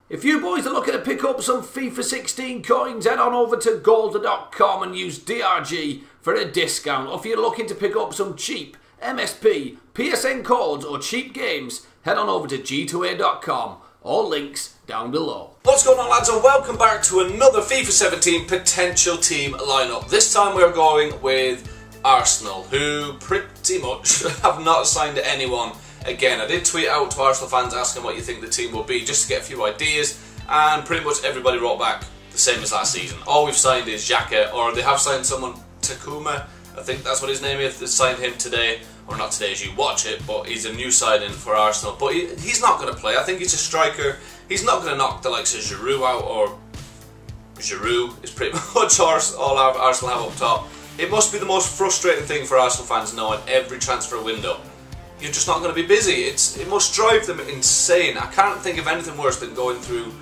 If you boys are looking to pick up some FIFA 16 coins, head on over to golder.com and use DRG for a discount. Or if you're looking to pick up some cheap MSP, PSN codes or cheap games, head on over to g2a.com. All links down below. What's going on, lads, and welcome back to another FIFA 17 potential team lineup. This time we're going with Arsenal, who pretty much have not signed anyone. Again, I did tweet out to Arsenal fans asking what you think the team will be, just to get a few ideas, and pretty much everybody wrote back the same as last season. All we've signed is Xhaka, or they have signed someone, Takuma, I think that's what his name is. They signed him today, or not today as you watch it, but he's a new signing for Arsenal. But he's not going to play. I think he's a striker. He's not going to knock the likes of Giroud out, or Giroud is pretty much all Arsenal have up top. It must be the most frustrating thing for Arsenal fans knowing every transfer window you're just not going to be busy. It must drive them insane. I can't think of anything worse than going through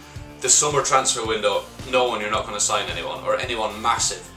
the summer transfer window knowing you're not going to sign anyone, or anyone massive.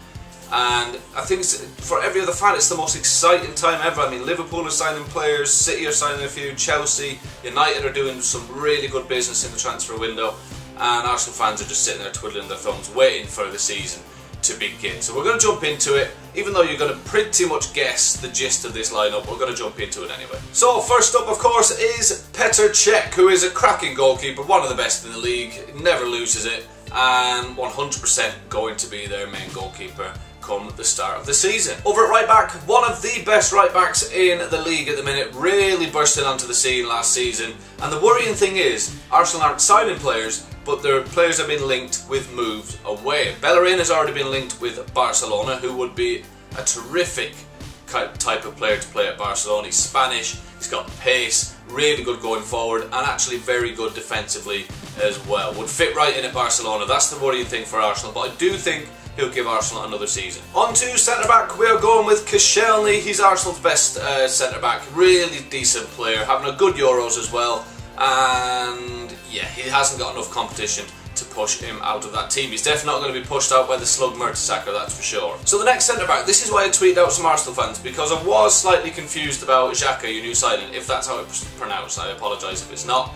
And I think for every other fan it's the most exciting time ever. I mean, Liverpool are signing players, City are signing a few, Chelsea, United are doing some really good business in the transfer window, and Arsenal fans are just sitting there twiddling their thumbs waiting for the season to begin. So we're going to jump into it. Even though you're going to pretty much guess the gist of this lineup, we're going to jump into it anyway. So first up, of course, is Petr Cech, who is a cracking goalkeeper, one of the best in the league, never loses it, and 100% going to be their main goalkeeper come the start of the season. Over at right back, one of the best right backs in the league at the minute, really bursting onto the scene last season. And the worrying thing is, Arsenal aren't signing players, but their players have been linked with moves away. Bellerin has already been linked with Barcelona, who would be a terrific type of player to play at Barcelona. He's Spanish, he's got pace, really good going forward, and actually very good defensively as well. Would fit right in at Barcelona. That's the worrying thing for Arsenal, but I do think he'll give Arsenal another season. On to centre-back, we are going with Koscielny. He's Arsenal's best centre-back. Really decent player, having a good Euros as well. And yeah, he hasn't got enough competition to push him out of that team. He's definitely not going to be pushed out by the slug Mertesacker, that's for sure. So the next centre-back, this is why I tweeted out some Arsenal fans, because I was slightly confused about Xhaka, your new signing, if that's how it's pronounced. I apologise if it's not.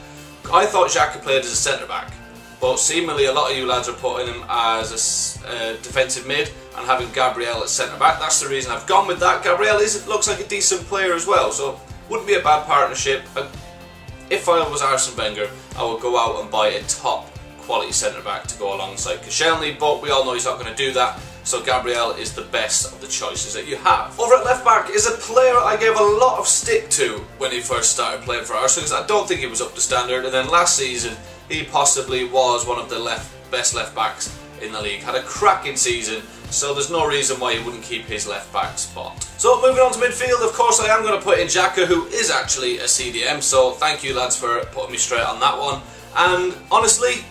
I thought Xhaka played as a centre-back, but seemingly a lot of you lads are putting him as a defensive mid and having Gabriel as centre-back. That's the reason I've gone with that. Gabriel looks like a decent player as well, so wouldn't be a bad partnership. If I was Arsene Wenger, I would go out and buy a top quality centre-back to go alongside Koscielny, but we all know he's not going to do that, so Gabriel is the best of the choices that you have. Over at left-back is a player I gave a lot of stick to when he first started playing for Arsenal, because I don't think he was up to standard, and then last season he possibly was one of the best left-backs in the league. Had a cracking season, so there's no reason why he wouldn't keep his left-back spot. So moving on to midfield, of course I am going to put in Xhaka, who is actually a CDM, so thank you lads for putting me straight on that one. And honestly,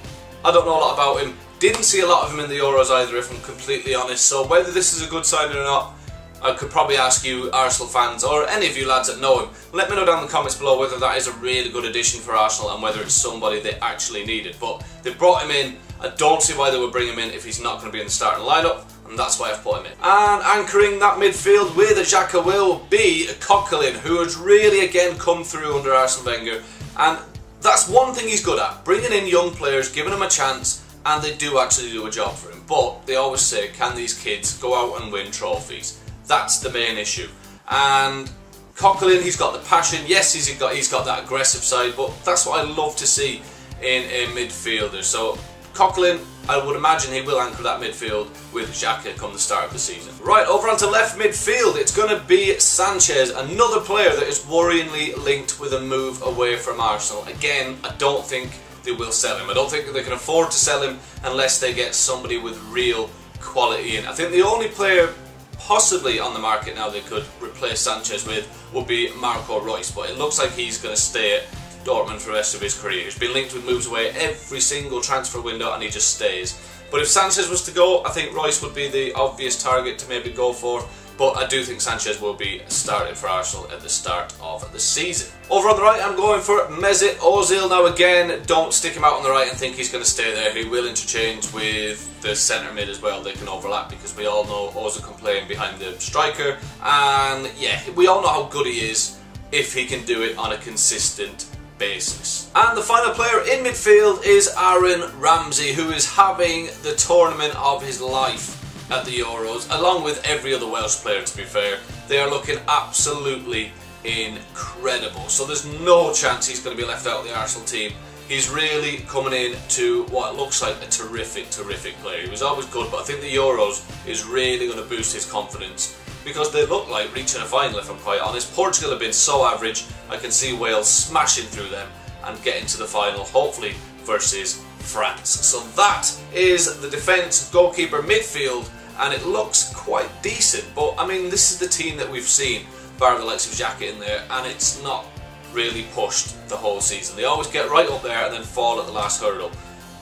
I don't know a lot about him. Didn't see a lot of him in the Euros either, if I'm completely honest, so whether this is a good signing or not, I could probably ask you Arsenal fans, or any of you lads that know him, let me know down in the comments below whether that is a really good addition for Arsenal and whether it's somebody they actually needed. But they brought him in. I don't see why they would bring him in if he's not going to be in the starting lineup, and that's why I've put him in. And anchoring that midfield with Xhaka will be Coquelin, who has really again come through under Arsene Wenger, and that's one thing he's good at, bringing in young players, giving them a chance, and they do actually do a job for him. But they always say, can these kids go out and win trophies? That's the main issue. And Coquelin, he's got the passion. Yes, he's got that aggressive side, but that's what I love to see in a midfielder. So Coquelin, I would imagine he will anchor that midfield with Xhaka come the start of the season. Right, over onto left midfield, it's going to be Sanchez, another player that is worryingly linked with a move away from Arsenal. Again, I don't think they will sell him. I don't think they can afford to sell him unless they get somebody with real quality in. I think the only player possibly on the market now they could replace Sanchez with would be Marco Reus, but it looks like he's going to stay at Dortmund for the rest of his career. He's been linked with moves away every single transfer window and he just stays. But if Sanchez was to go, I think Reus would be the obvious target to maybe go for. But I do think Sanchez will be starting for Arsenal at the start of the season. Over on the right, I'm going for Mesut Ozil. Now again, don't stick him out on the right and think he's going to stay there. He will interchange with the centre mid as well. They can overlap because we all know Ozil can play behind the striker. And yeah, we all know how good he is. if he can do it on a consistent basis. And the final player in midfield is Aaron Ramsey, who is having the tournament of his life at the Euros, along with every other Welsh player, to be fair. They are looking absolutely incredible. So there's no chance he's going to be left out of the Arsenal team. He's really coming in to what looks like a terrific player. He was always good, but I think the Euros is really going to boost his confidence, because they look like reaching a final, if I'm quite honest. Portugal have been so average. I can see Wales smashing through them and getting to the final, hopefully versus France. So that is the defence, goalkeeper, midfield, and it looks quite decent. But I mean, this is the team that we've seen, bar the likes of Xhaka in there, and it's not really pushed the whole season. They always get right up there and then fall at the last hurdle.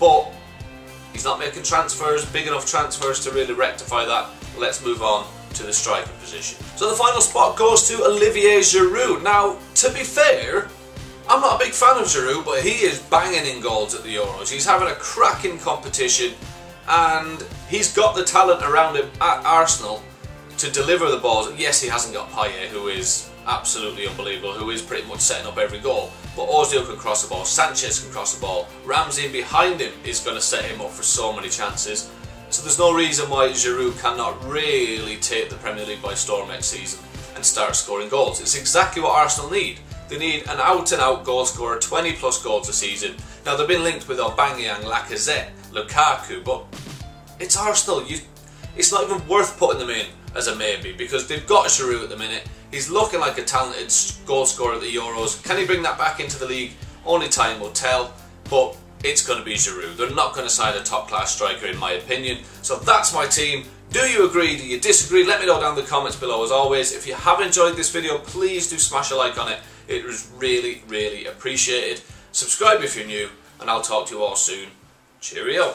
But he's not making transfers, big enough transfers to really rectify that. Let's move on to the striker position. So the final spot goes to Olivier Giroud. Now, to be fair, I'm not a big fan of Giroud, but he is banging in goals at the Euros. He's having a cracking competition, and he's got the talent around him at Arsenal to deliver the balls. Yes, he hasn't got Payet, who is absolutely unbelievable, who is pretty much setting up every goal. But Ozil can cross the ball, Sanchez can cross the ball, Ramsey behind him is going to set him up for so many chances. So there's no reason why Giroud cannot really take the Premier League by storm next season and start scoring goals. It's exactly what Arsenal need. They need an out-and-out goal scorer, 20 plus goals a season. Now they've been linked with Aubameyang, Lacazette, Lukaku, but it's Arsenal. It's not even worth putting them in as a maybe, because they've got Giroud at the minute. He's looking like a talented goal scorer at the Euros. Can he bring that back into the league? Only time will tell, but it's going to be Giroud. They're not going to sign a top-class striker, in my opinion. So that's my team. Do you agree? Do you disagree? Let me know down in the comments below. As always, if you have enjoyed this video, please do smash a like on it. It was really appreciated. Subscribe if you're new, and I'll talk to you all soon. Cheerio.